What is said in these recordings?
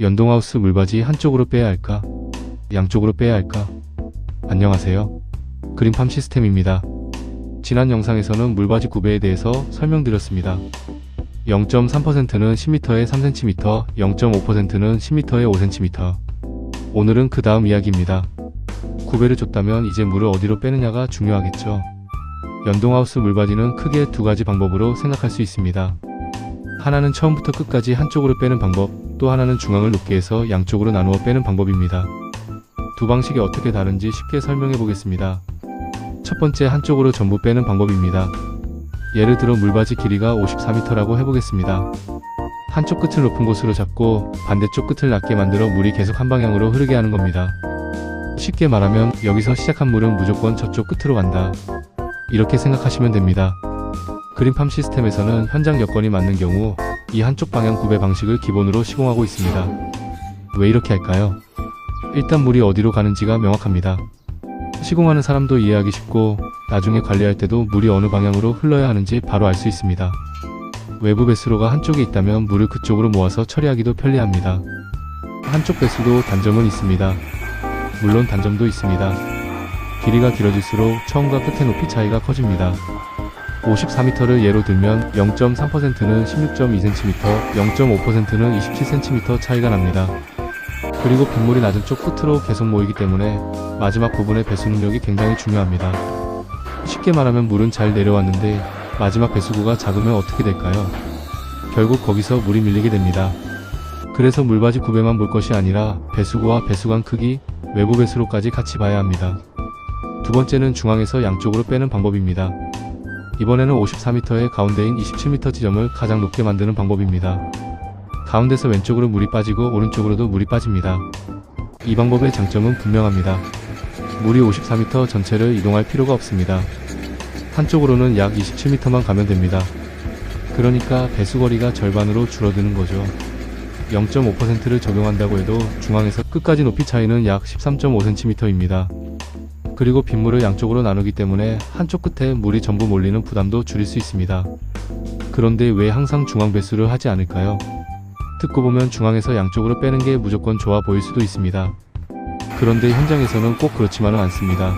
연동하우스 물바지 한쪽으로 빼야 할까? 양쪽으로 빼야 할까? 안녕하세요. 그린팜 시스템입니다. 지난 영상에서는 물바지 구배에 대해서 설명드렸습니다. 0.3%는 10m에 3cm, 0.5%는 10m에 5cm. 오늘은 그 다음 이야기입니다. 구배를 줬다면 이제 물을 어디로 빼느냐가 중요하겠죠. 연동하우스 물바지는 크게 두 가지 방법으로 생각할 수 있습니다. 하나는 처음부터 끝까지 한쪽으로 빼는 방법, 또 하나는 중앙을 높게 해서 양쪽으로 나누어 빼는 방법입니다. 두 방식이 어떻게 다른지 쉽게 설명해 보겠습니다. 첫 번째, 한쪽으로 전부 빼는 방법입니다. 예를 들어 물바지 길이가 54m라고 해보겠습니다. 한쪽 끝을 높은 곳으로 잡고 반대쪽 끝을 낮게 만들어 물이 계속 한 방향으로 흐르게 하는 겁니다. 쉽게 말하면 여기서 시작한 물은 무조건 저쪽 끝으로 간다, 이렇게 생각하시면 됩니다. 그린팜 시스템에서는 현장 여건이 맞는 경우 이 한쪽 방향 구배 방식을 기본으로 시공하고 있습니다. 왜 이렇게 할까요? 일단 물이 어디로 가는지가 명확합니다. 시공하는 사람도 이해하기 쉽고 나중에 관리할 때도 물이 어느 방향으로 흘러야 하는지 바로 알 수 있습니다. 외부 배수로가 한쪽에 있다면 물을 그쪽으로 모아서 처리하기도 편리합니다. 한쪽 배수도 단점은 있습니다. 물론 단점도 있습니다. 길이가 길어질수록 처음과 끝의 높이 차이가 커집니다. 54m를 예로 들면 0.3%는 16.2cm, 0.5%는 27cm 차이가 납니다. 그리고 빗물이 낮은 쪽 끝으로 계속 모이기 때문에 마지막 부분의 배수 능력이 굉장히 중요합니다. 쉽게 말하면 물은 잘 내려왔는데 마지막 배수구가 작으면 어떻게 될까요? 결국 거기서 물이 밀리게 됩니다. 그래서 물바지 구배만 볼 것이 아니라 배수구와 배수관 크기, 외부 배수로까지 같이 봐야 합니다. 두 번째는 중앙에서 양쪽으로 빼는 방법입니다. 이번에는 54m의 가운데인 27m 지점을 가장 높게 만드는 방법입니다. 가운데서 왼쪽으로 물이 빠지고 오른쪽으로도 물이 빠집니다. 이 방법의 장점은 분명합니다. 물이 54m 전체를 이동할 필요가 없습니다. 한쪽으로는 약 27m만 가면 됩니다. 그러니까 배수거리가 절반으로 줄어드는 거죠. 0.5%를 적용한다고 해도 중앙에서 끝까지 높이 차이는 약 13.5cm입니다. 그리고 빗물을 양쪽으로 나누기 때문에 한쪽 끝에 물이 전부 몰리는 부담도 줄일 수 있습니다. 그런데 왜 항상 중앙 배수를 하지 않을까요? 듣고 보면 중앙에서 양쪽으로 빼는 게 무조건 좋아 보일 수도 있습니다. 그런데 현장에서는 꼭 그렇지만은 않습니다.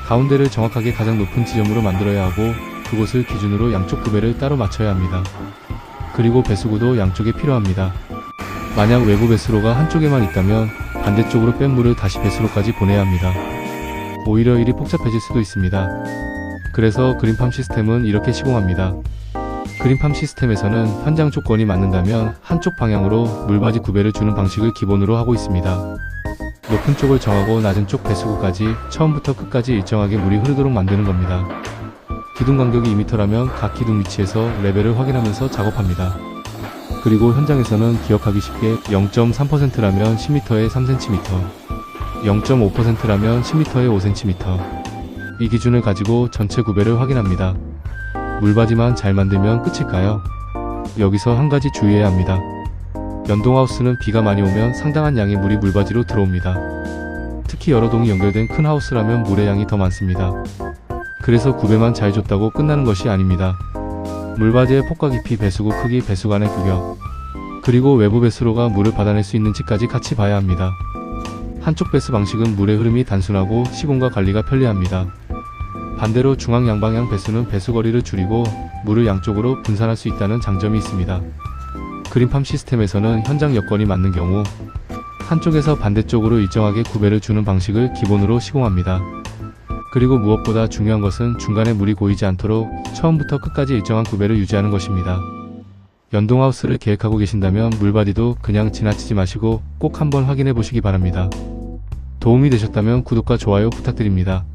가운데를 정확하게 가장 높은 지점으로 만들어야 하고 그곳을 기준으로 양쪽 구배를 따로 맞춰야 합니다. 그리고 배수구도 양쪽에 필요합니다. 만약 외부 배수로가 한쪽에만 있다면 반대쪽으로 뺀 물을 다시 배수로까지 보내야 합니다. 오히려 일이 복잡해질 수도 있습니다. 그래서 그린팜 시스템은 이렇게 시공합니다. 그린팜 시스템에서는 현장 조건이 맞는다면 한쪽 방향으로 물바지 구배를 주는 방식을 기본으로 하고 있습니다. 높은 쪽을 정하고 낮은 쪽 배수구까지 처음부터 끝까지 일정하게 물이 흐르도록 만드는 겁니다. 기둥 간격이 2m라면 각 기둥 위치에서 레벨을 확인하면서 작업합니다. 그리고 현장에서는 기억하기 쉽게 0.3%라면 10m에 3cm, 0.5%라면 10m에 5cm, 이 기준을 가지고 전체 구배를 확인합니다. 물바지만 잘 만들면 끝일까요? 여기서 한 가지 주의해야 합니다. 연동하우스는 비가 많이 오면 상당한 양의 물이 물바지로 들어옵니다. 특히 여러 동이 연결된 큰 하우스라면 물의 양이 더 많습니다. 그래서 구배만 잘 줬다고 끝나는 것이 아닙니다. 물바지의 폭과 깊이, 배수구 크기, 배수관의 규격, 그리고 외부 배수로가 물을 받아낼 수 있는지까지 같이 봐야 합니다. 한쪽 배수 방식은 물의 흐름이 단순하고 시공과 관리가 편리합니다. 반대로 중앙 양방향 배수는 배수거리를 줄이고 물을 양쪽으로 분산할 수 있다는 장점이 있습니다. 그린팜 시스템에서는 현장 여건이 맞는 경우 한쪽에서 반대쪽으로 일정하게 구배를 주는 방식을 기본으로 시공합니다. 그리고 무엇보다 중요한 것은 중간에 물이 고이지 않도록 처음부터 끝까지 일정한 구배를 유지하는 것입니다. 연동하우스를 계획하고 계신다면 물바디도 그냥 지나치지 마시고 꼭 한번 확인해 보시기 바랍니다. 도움이 되셨다면 구독과 좋아요 부탁드립니다.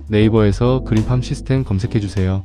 네이버에서 그린팜 시스템 검색해주세요.